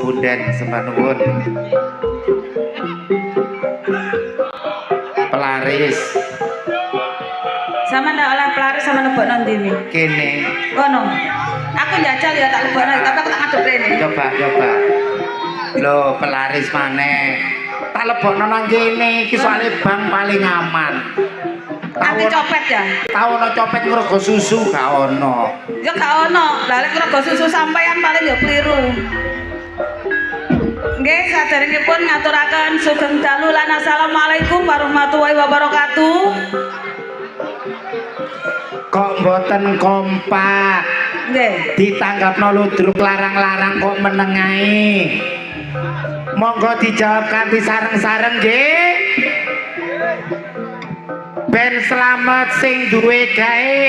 Punden sembah nuwun. Pelaris. Sama ndak oleh pelaris sama lebokno ndi mi? Kene. Kono. Aku njajal ya tak lebokno tapi aku tak ngadep rene. Coba. Loh, pelaris maneh. Tak lebokno nang kene iki soalé bang paling aman. Anti copet ya? Tahu ono copet ngrego susu gak ono. Ya gak ono. Lah lek ngrego susu sampean paling ya kliru. Nggih, saderengipun ngaturaken sugeng dalu lan assalamualaikum warahmatullahi wabarakatuh. Kok mboten kompak? Nggih. Ditanggapno ludruk larang-larang kok menengae. Monggo dijawab kanthi sareng-sareng nggih. Ben selamat sing duwe gawe.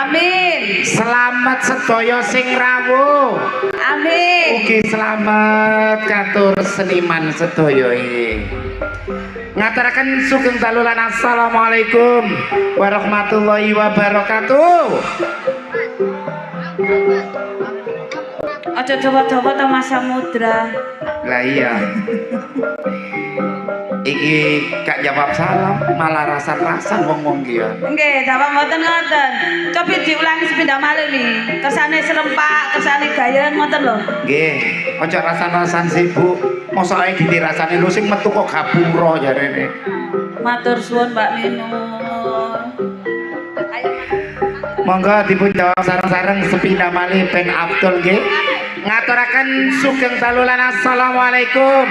Amin. Selamat sedaya sing rawuh. Amin. Ugi selamat katur seniman sedaya iki. Ngaturaken sugeng dalu lan assalamualaikum warahmatullahi wabarakatuh. Aja coba-coba to Mas Samudra. Lah iya. Iki gak jawab salam malah rasan-rasan wong-wong ki ya. Nggih, dawa mboten ngoten. Coba diulangi sepindah malih nih. Kersane serempak, kersane gayeng ngoten lho. Nggih, aja rasan-rasan sibuk. Mosok ae dirasani lho sing metu kok gapura jarene. Matur suwun Mbak Minun. Monggo dipun jawab sareng-sareng sepindah malih Ben Abdul nggih. Ngaturaken sugeng dalu lan assalamualaikum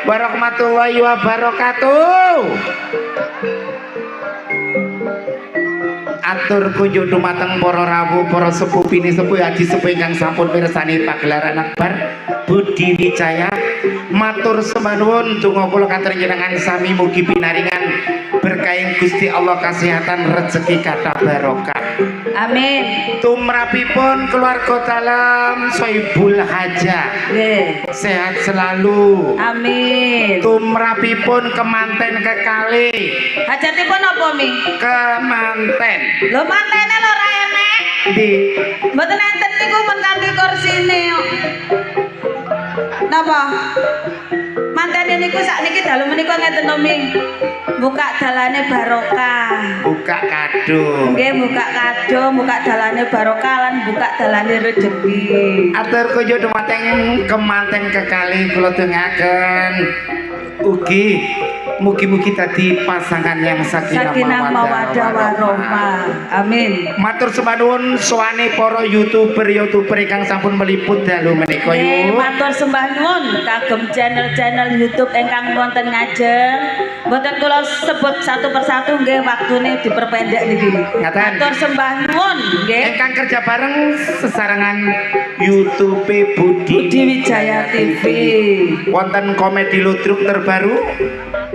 warahmatullahi wabarakatuh. Atur kunjuk dumateng para rawuh, para sepuh bini sepuh haji sepuh ingkang sampun mirsani pagelaran akbar Budi Wijaya. Matur sembah nuwun donga kula katur njenengan sami mugi pinaringan berkahing Gusti Allah kesehatan rezeki kathah barokah. Amin. Tumrapipun keluarga dalam Soibul Haja. Nggih. Sehat selalu. Amin. Tumrapipun kemanten kekalih. Hajatipun apa Mi? Kemanten. Lho mantene lho ora enek. Di Mboten enten niku men kanthi kursine kok. Napa? Mantene niku sakniki dalu menika ngeten to Mi. Buka dalane barokah. buka kado. Nggih, buka kado, buka dalane barokah lan buka dalane rezeki. Atur kunjuk dumateng kemanten kekalih kula dongaken. Ugi mugi-mugi tadi pasangan yang sakinah mawaddah warahmah. Amin. Matur sembah nuwun sowane para YouTuber ingkang sampun meliput dalu menika yuk. Matur sembah nuwun kagem channel-channel YouTube ingkang wonten ngajeng. Mboten kula sebut satu persatu nggih waktune diperpendek niki. Ngaten. Matur sembah nuwun nggih. Ingkang kerja bareng sesarengan YouTube Budi Wijaya TV. Wonten komedi ludruk terbaru.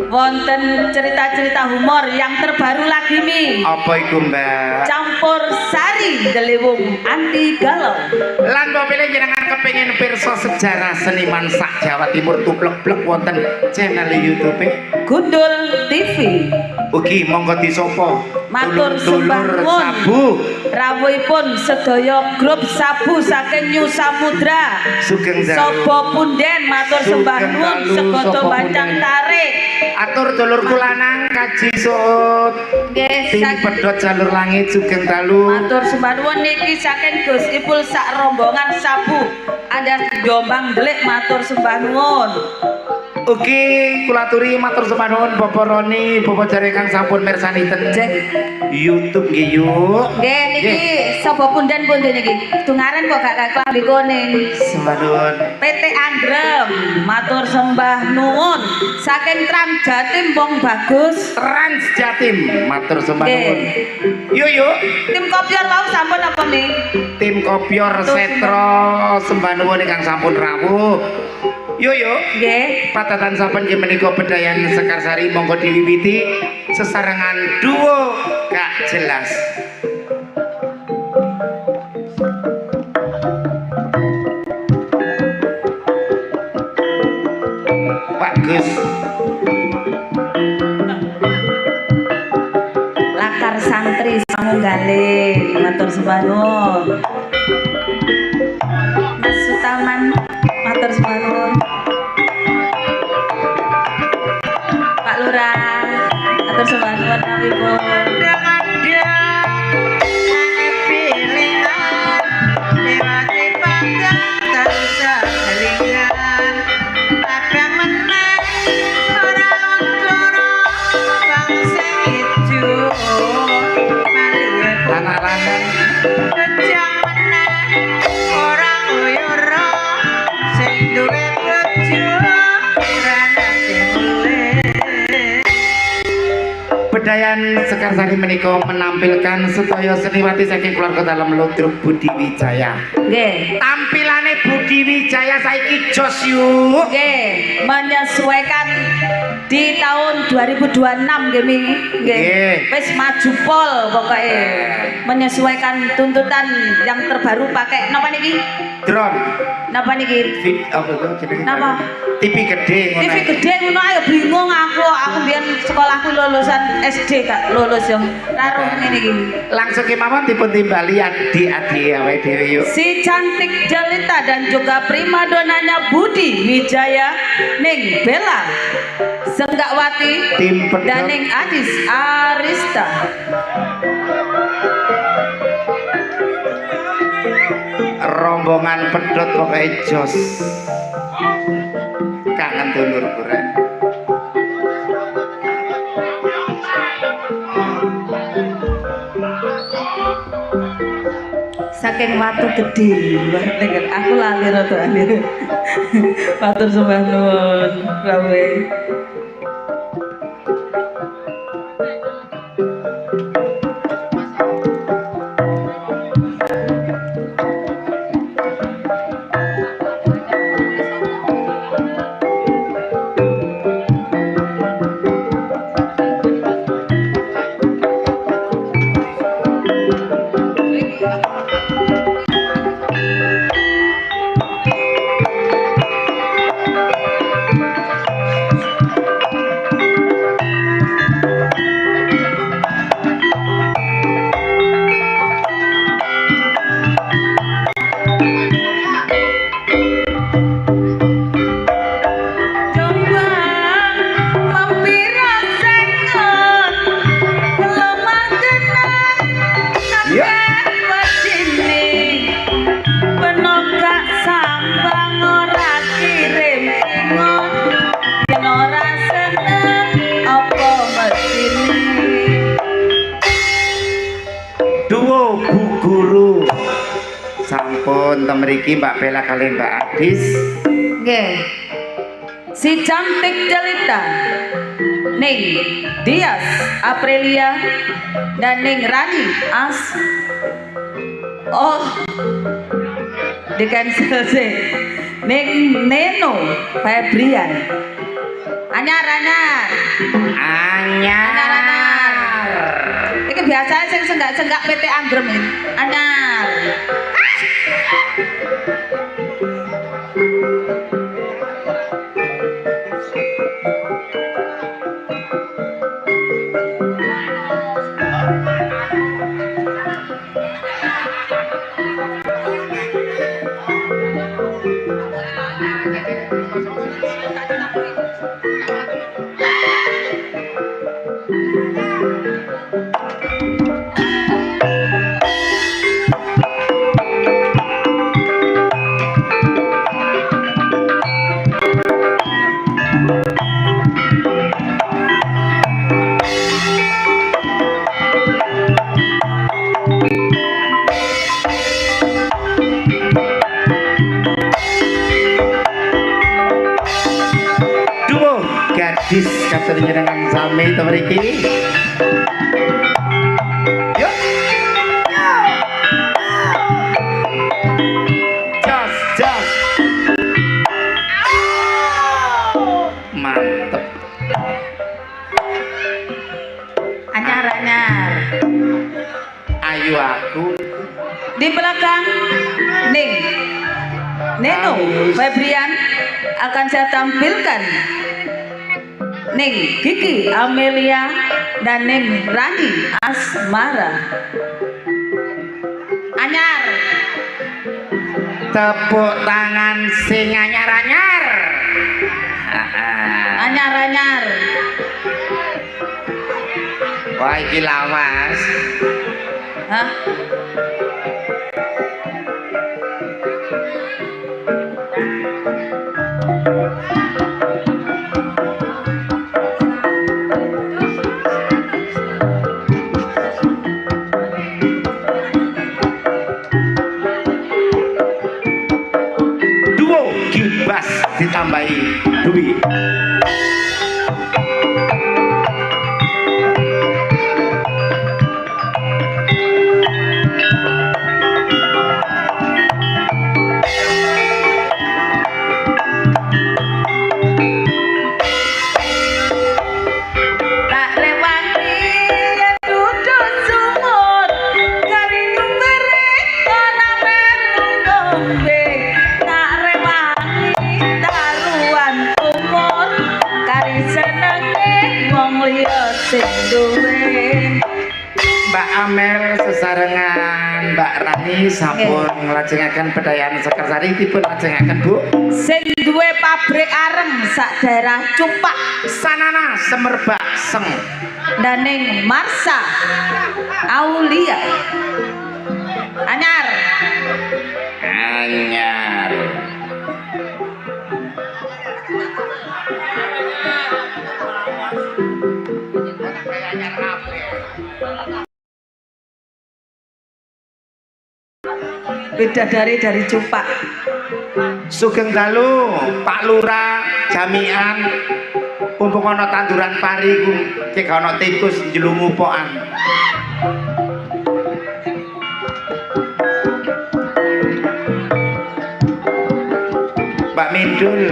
Wonten cerita-cerita humor yang terbaru lagi Mi. Apa iku Mbak? Campur sari Deliwung anti galau. Lan pilih jenengan kepengin pirsa sejarah seniman sak Jawa Timur tuplek-plek wonten channel YouTube Gundul TV. Ugi monggo disopo. Matur sembah nuwun. Sabu. Rawuhipun sedaya grup sabu saking New Samudra. Sugeng dalu. Sopo Punden matur sembah nuwun segodo bancang tarik. Atur dulur kulanang kaji suut. Nggih, Tim pedhot jalur langit sugeng dalu. matur sembah nuwun niki saking Gus Ipul sak rombongan sabu. Ada Jombang Delik matur sembah nuwun. Ugi kula aturi matur sembah nuwun Bapak Roni, Bapak Jare kang sampun mirsani ten YouTube nggih yuk. Nggih niki sapa Punden pundi niki? Tungaren kok gak klambi kuning. Sembah nuwun. PT Anggrem matur sembah nuwun saking Trans Jatim Wong Bagus. Trans Jatim matur sembah Nggih. nuwun. Yuk. Tim kopior wau sampun apa Mi? Tim Kopior Setro sembah nuwun ingkang sampun rawuh. Yuk. Nggih. Patatan saben nggih menika Bedayan Sekarsari monggo diwiwiti sesarengan duo gak jelas. Pak Gus. Lakar santri samunggaling matur sembah nuwun. Mas Sutaman matur sembah nuwun. matur sembah nuwun rawuhipun. Anak lanang Bedayan Sekarsari menika menampilkan sedaya seniwati saking keluarga dalam Ludruk Budi Wijaya. Nggih. Tampilane Budi Wijaya saiki jos yuk. Nggih, menyesuaikan di tahun 2026 nggih Mi. Nggih. Wis maju pol pokoknya. Menyesuaikan tuntutan yang terbaru pakai napa niki? Drone. Napa niki? Apa itu jenenge? Napa? TV gede ngono. TV gede ngono ayo bingung aku. Aku biyen sekolahku lulusan SD gak lulus yang taruh ngene iki. Langsung kemawon dipun timbali adik-adik awake dhewe yuk. Si cantik jelita dan juga primadonanya Budi Wijaya ning Bella Senggawati Tim pedot. dan ning Adis Arista. Rombongan pedot pokoknya jos. Kangen dulur kurang. Saking watu gede, aku lali rada alir. Matur sembah nuwun, rawuh. Duo Bu Guru sampun temeriki Mbak Bella kali Mbak Adis. Nggih. Si cantik jelita ning Dias Aprilia dan ning Rani As. Oh, di cancel sih. Ning Neno Febrian. Anyar. Iki biasanya sing senggak-senggak PT Anggrem ini. Anyar. Gadis katanya dengan sami temeriki. Yuk. Jos. Mantep. Anyar. Ayu aku. Di belakang ning Neno Febrian akan saya tampilkan ning Kiki Amelia dan ning Rani Asmara. Anyar. Tepuk tangan sing anyar. Anyar. Wah iki lawas. Hah? Duo gibas ditambahi duwi. Tak rewangi yen duduk sumur kari nyumbere ora melu ngombe. Tak rewangi taruhan umur kari senenge wong liya sing duwe. Mbak Amel sesarengan Mbak Rani sampun nglajengaken bedayan Sekarsari dipun lajengaken Bu. Sing duwe pabrik areng sak daerah Cupak Sanana Semerbak Seng. daning Marsa Aulia anyar. Anyar. Bidadari dari Cupak. Sugeng dalu Pak Lurah jamian mumpung ana tanduran pari ku cek ana tikus njlumupokan. Mbak Mindul.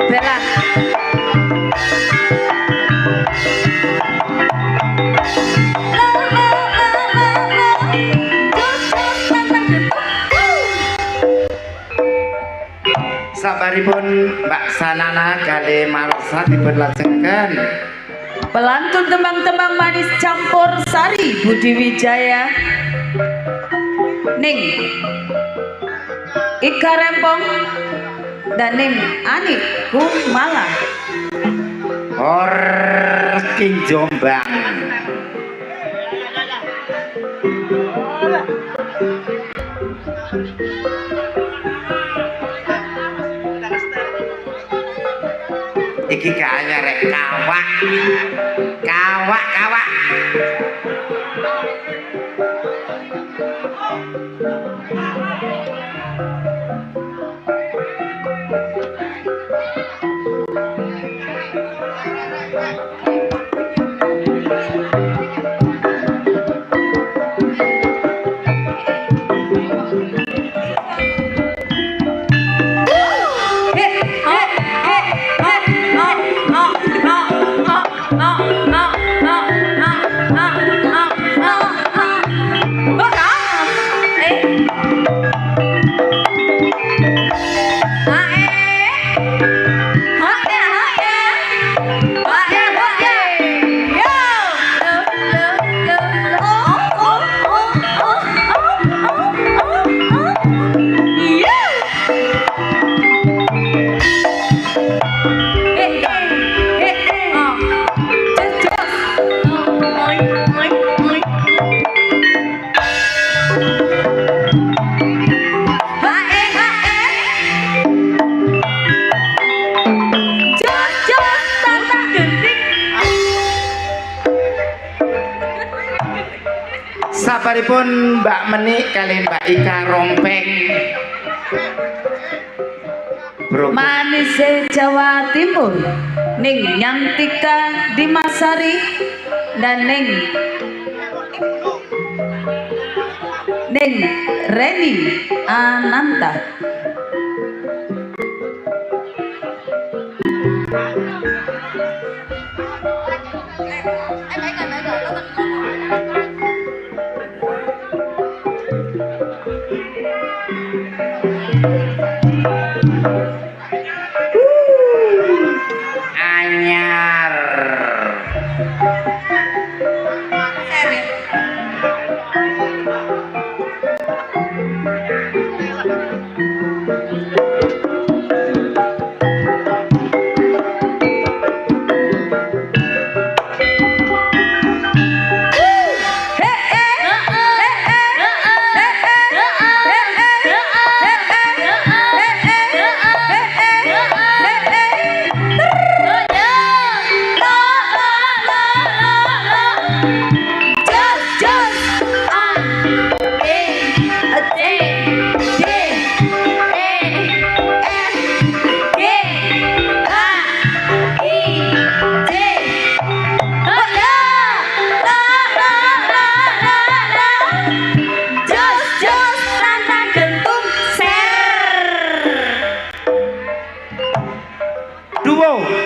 Bella. Sabaripun Mbak Sanana kali Marsa dipun lajengaken. Pelantun tembang-tembang manis campur sari Budi Wijaya ning Ika Rempong dan ning Ani Kumala. Or King Jombang. Iki kayaknya rek kawak. Kawak, kawak. Sabaripun Mbak Menik kali Mbak Ika Rompeng. Bro. Manis Jawa Timur ning Nyantika Dimasari dan ning Reni Ananta. Anyar.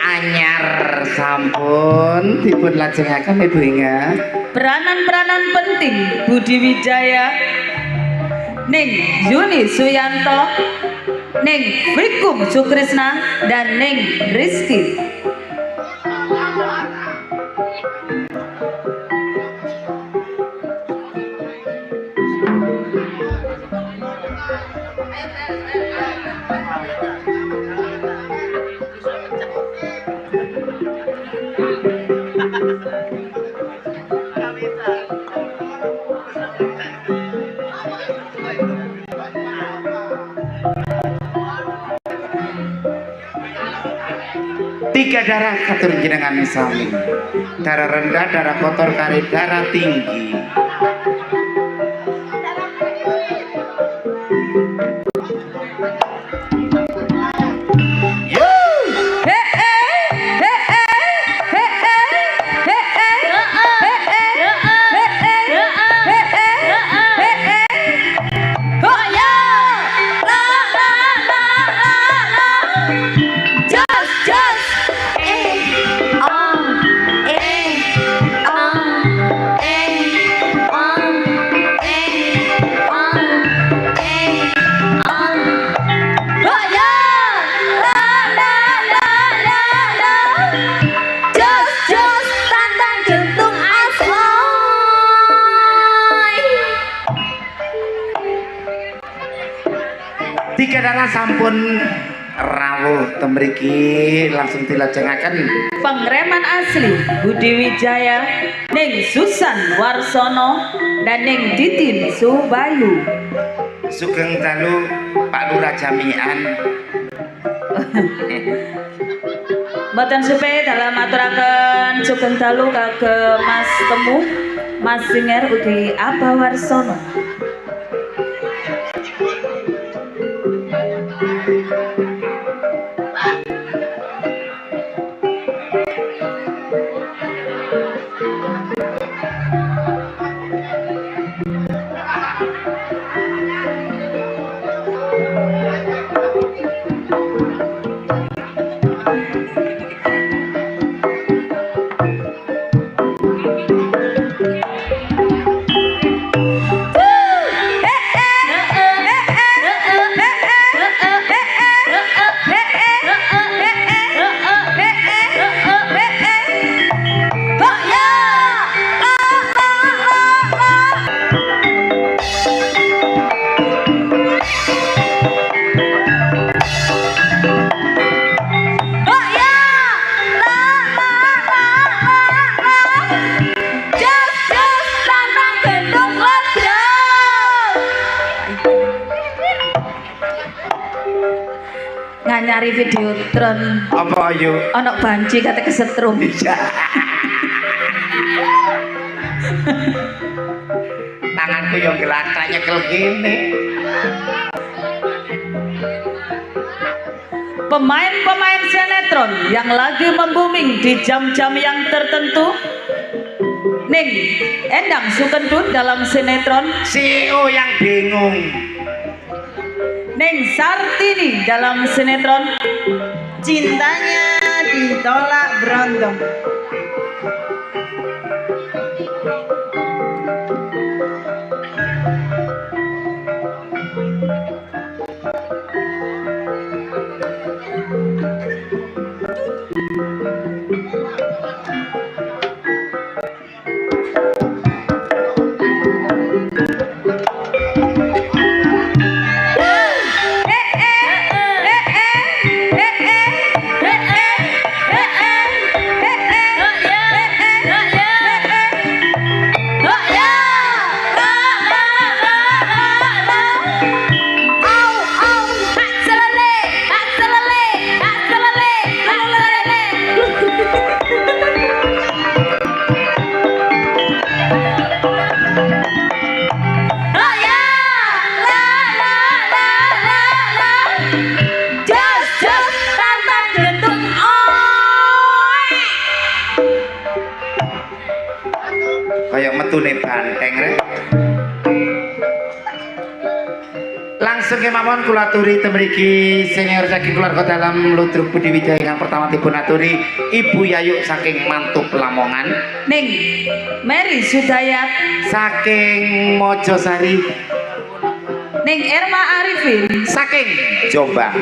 Anyar sampun dipun lajengaken Ibu Inga. Peranan-peranan penting Budi Wijaya, Ning Yuni Suyanto, Ning Wikum Sukrisna, dan Ning Rizky. Tiga darah katur jenengan sami. Darah rendah, darah kotor, kari darah tinggi. Tiga darah sampun rawuh temriki langsung dilajengaken Pengreman asli Budi Wijaya, Ning Susan Warsono, dan Ning Titin Subayu. Sugeng dalu Pak Lurah Jamian. Mboten supe dalam aturaken sugeng dalu kagem Mas Temu, Mas Singer ugi Aba Warsono. Nyari video tron Apa ayo? Anak banci kata kesetrum. Tanganku yang gelatra nyekel gini. Pemain-pemain sinetron yang lagi membuming di jam-jam yang tertentu. Ning Endang Sukendut dalam sinetron CEO yang bingung. Ning Sartini dalam sinetron Cintanya Ditolak Berondong. metune banteng rek. Langsung kemawon kula aturi temriki senior saking keluarga dalam Ludruk Budi Wijaya yang pertama dipun aturi Ibu Yayu saking Mantub Lamongan, Ning Mary Sudayat saking Mojosari, Ning Erma Arifin saking Jombang.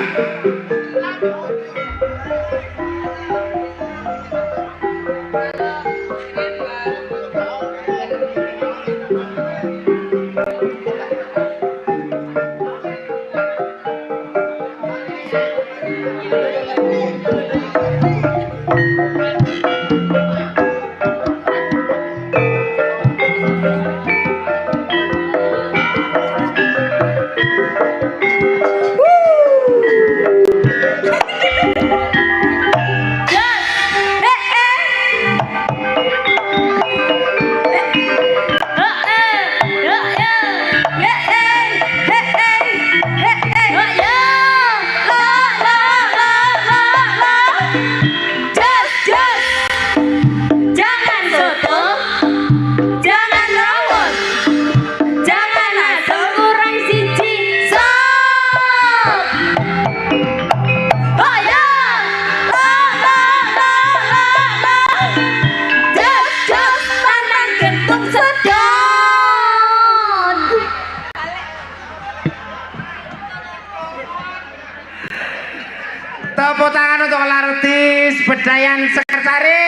Tepuk tangan untuk artis Bedayan Sekarsari.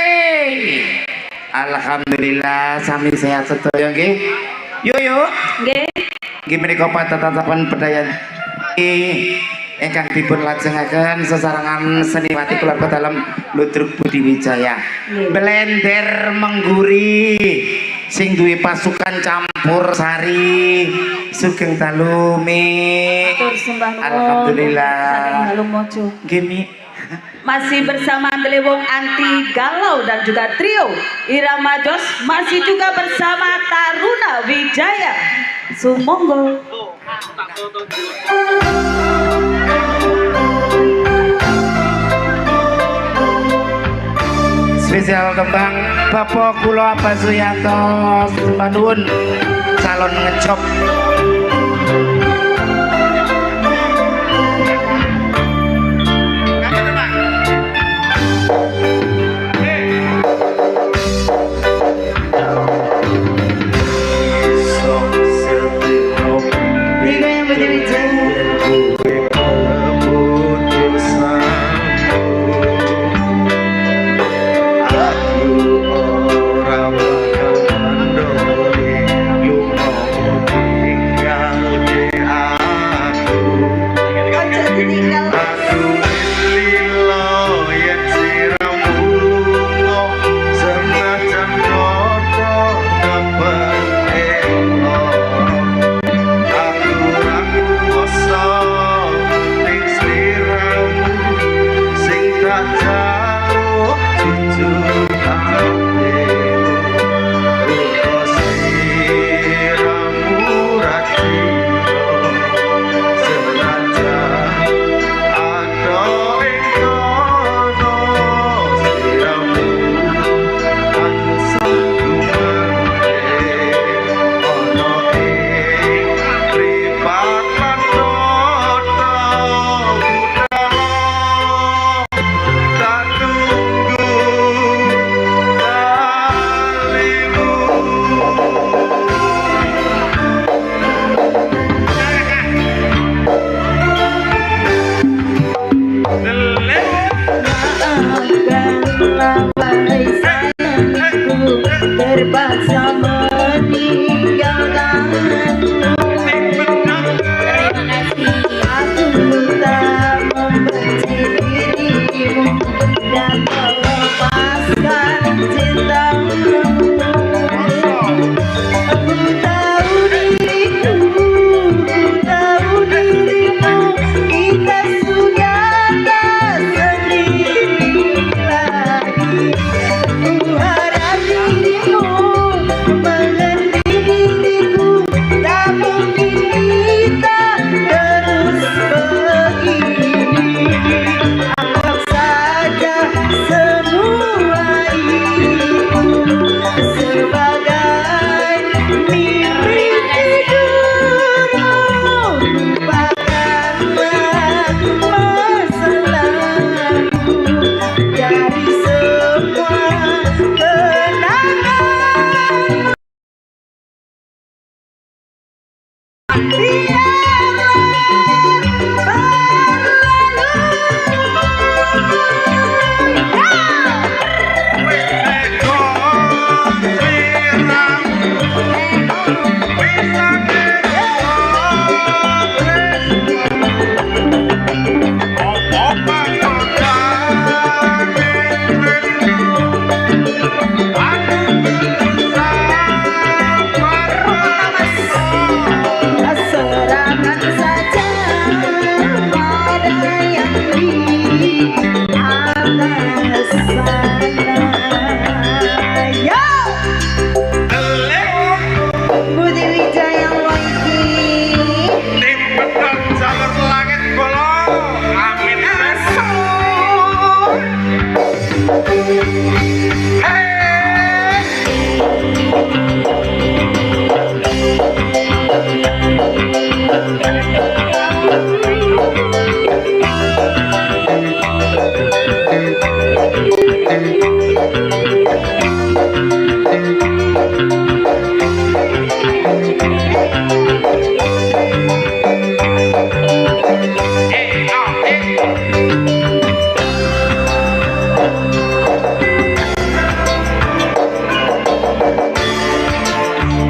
Alhamdulillah sami sehat sedaya nggih. Yo yo. nggih. Nggih menika tatapan Bedayan ingkang dipun lajengaken sesarengan seniwati keluarga dalam Ludruk Budi Wijaya. Blender mengguri sing duwe pasukan campur sari sugeng talumi. Matur sembah nuwun. Alhamdulillah. Saking Halungmojo. Gini Masih bersama Delewong Anti Galau dan juga trio Irama Jos, masih juga bersama Taruna Wijaya. Sumonggo. spesial tembang Bapak Kula Abah Suyanto sembah nuwun calon ngecop.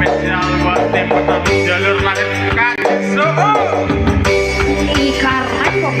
Spesial buat tim petarung jalur langit Kanso. Karena kok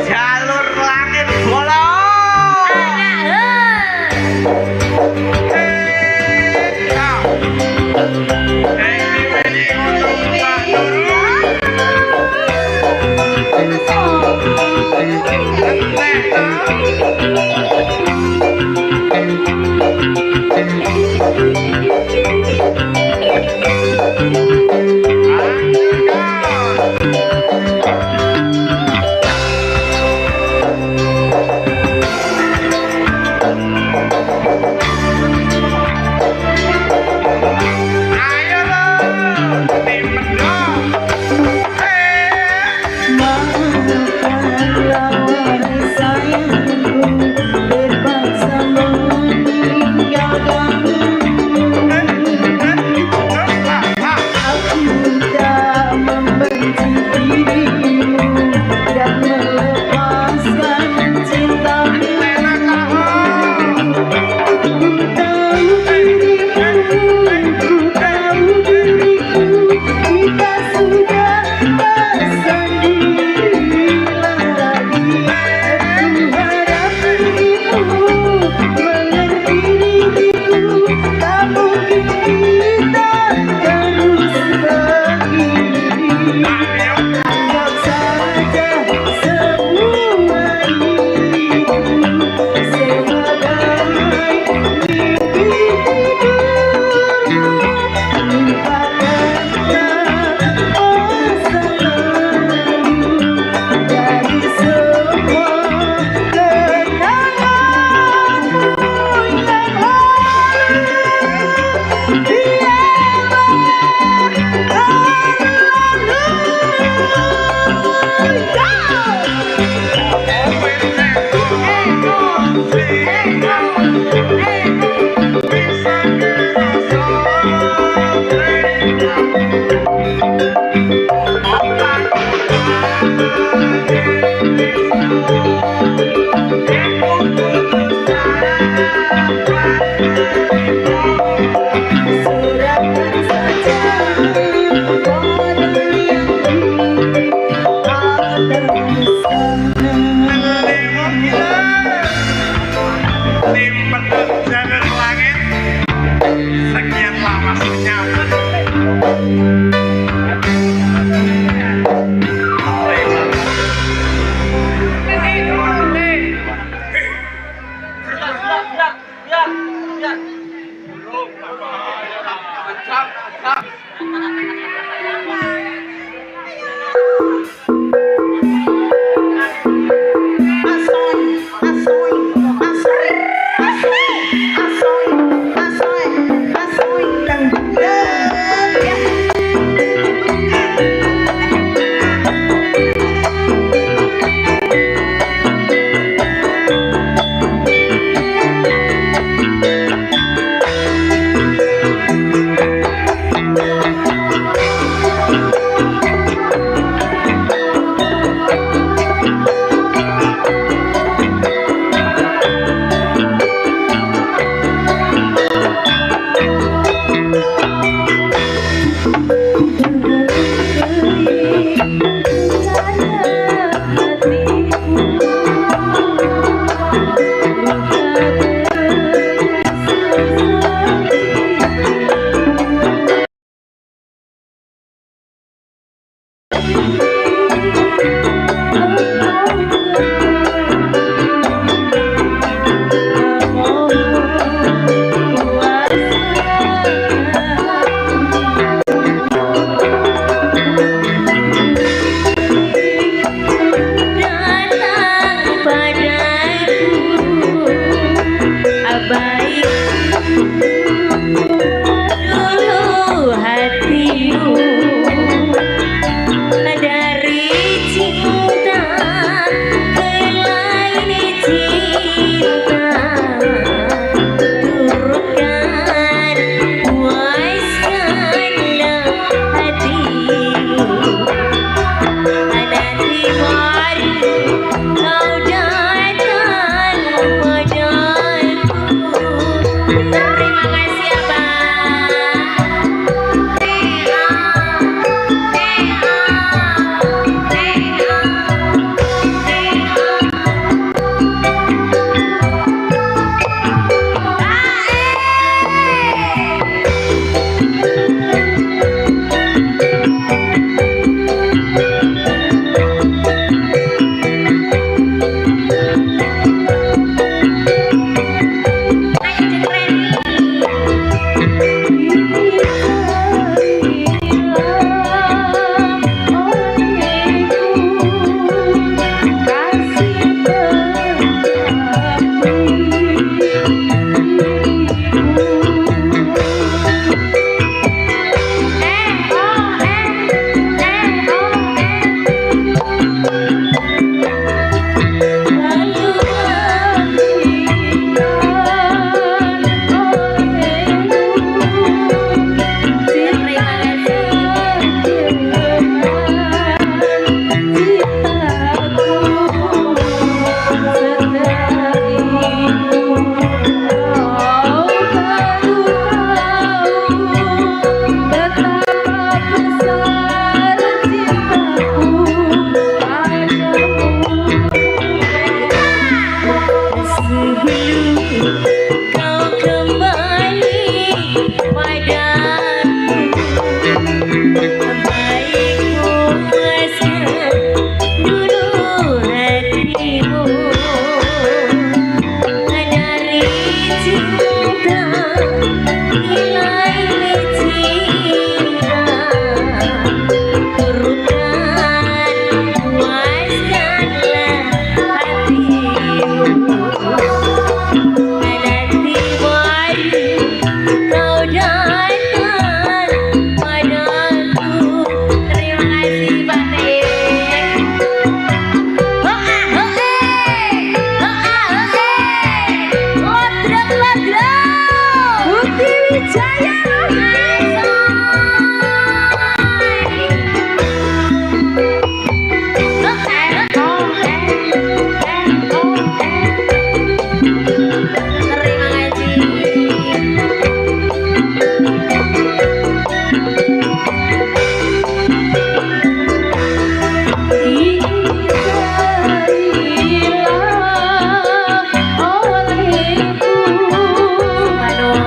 jalur langit bola.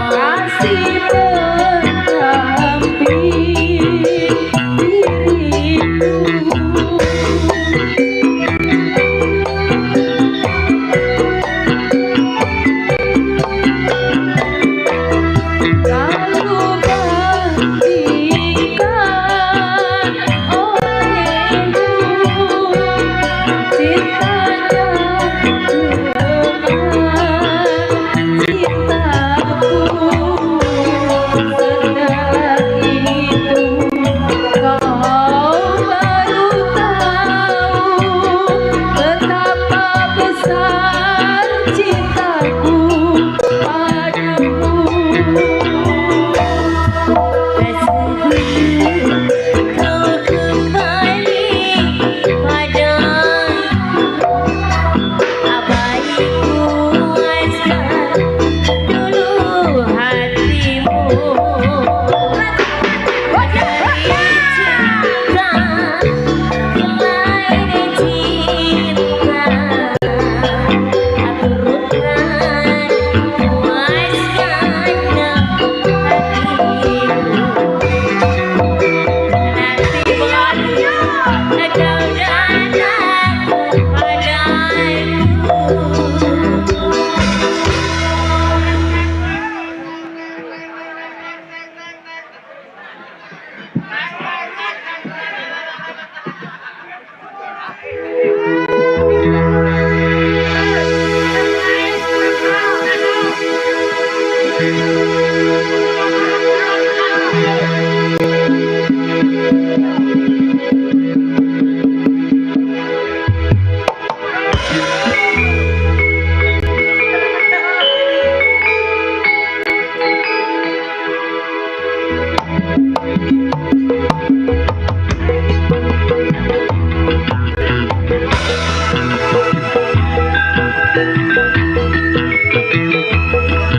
Kasih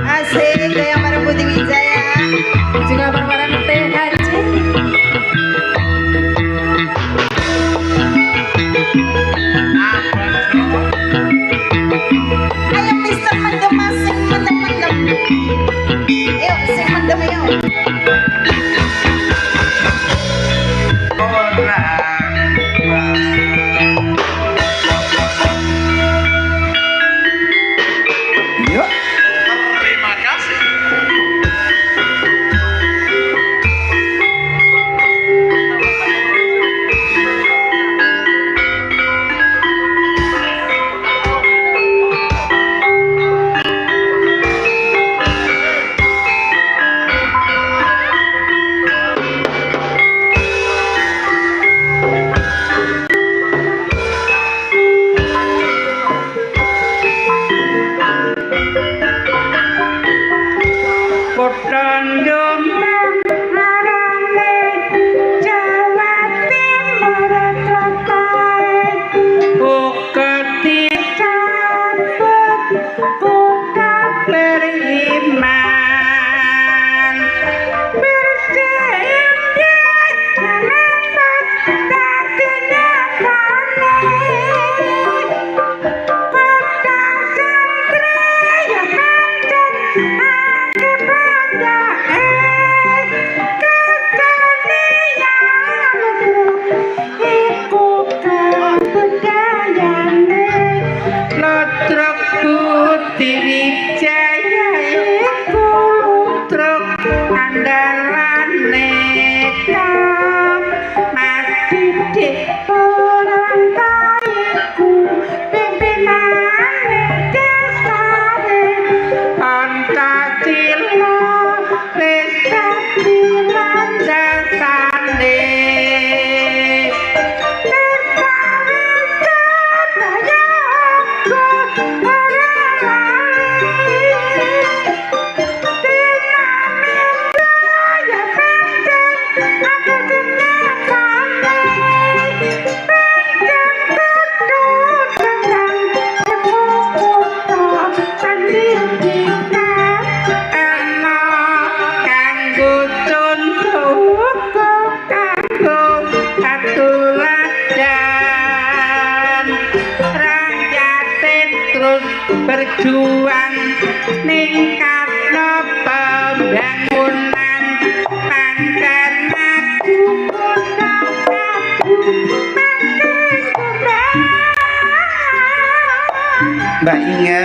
Asik kayak para Putih Wijaya. Juga perwaran THC. Ayo Mister Mendem, sing mendem. Ayo sing mendem ayo. Yuk. Terima kasih. Kutang Jombang marane Jawa Timur tlatah uketi cabut buka beriman bersedia menembak tadinya kane pada santri yang manjat berjuang ningkatno pembangunan pancen aku Mbak Inga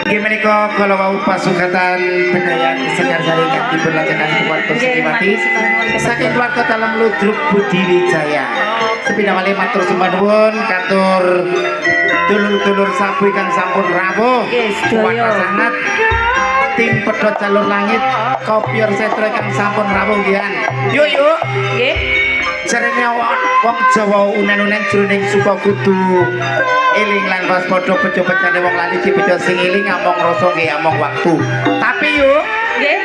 gimana kok kalau mau pasukatan Bedayan Sekarsari kaki berlajakan keluarga Sukimati saking keluarga dalam Ludruk Budi Wijaya sepeda wali matur sembahun katur dulur-dulur sabu kang sampun rawuh kuwata sangat tim pedhot jalur langit kopior setra kang sampun rawuh nggih yuk Nggih. jarene wong Jawa unen-unen jroning suka kudu eling lan waspada bejo becane wong lali dibejo sing eling among rasa nggih among waktu tapi yuk Nggih.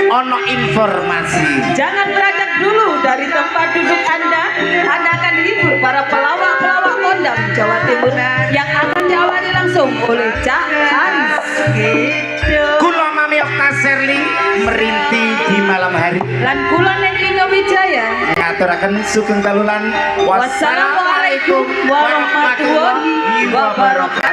ono informasi Jangan beranjak dulu dari tempat duduk Anda. Anda akan dihibur para pelawak-pelawak kondang Jawa Timur yang akan diawali langsung oleh Cak Haris. kula Mami Okta Serli merinti di malam hari Lan kula Nek Inga Wijaya. ngaturaken sugeng dalulan Wassalamualaikum warahmatullahi wabarakatuh.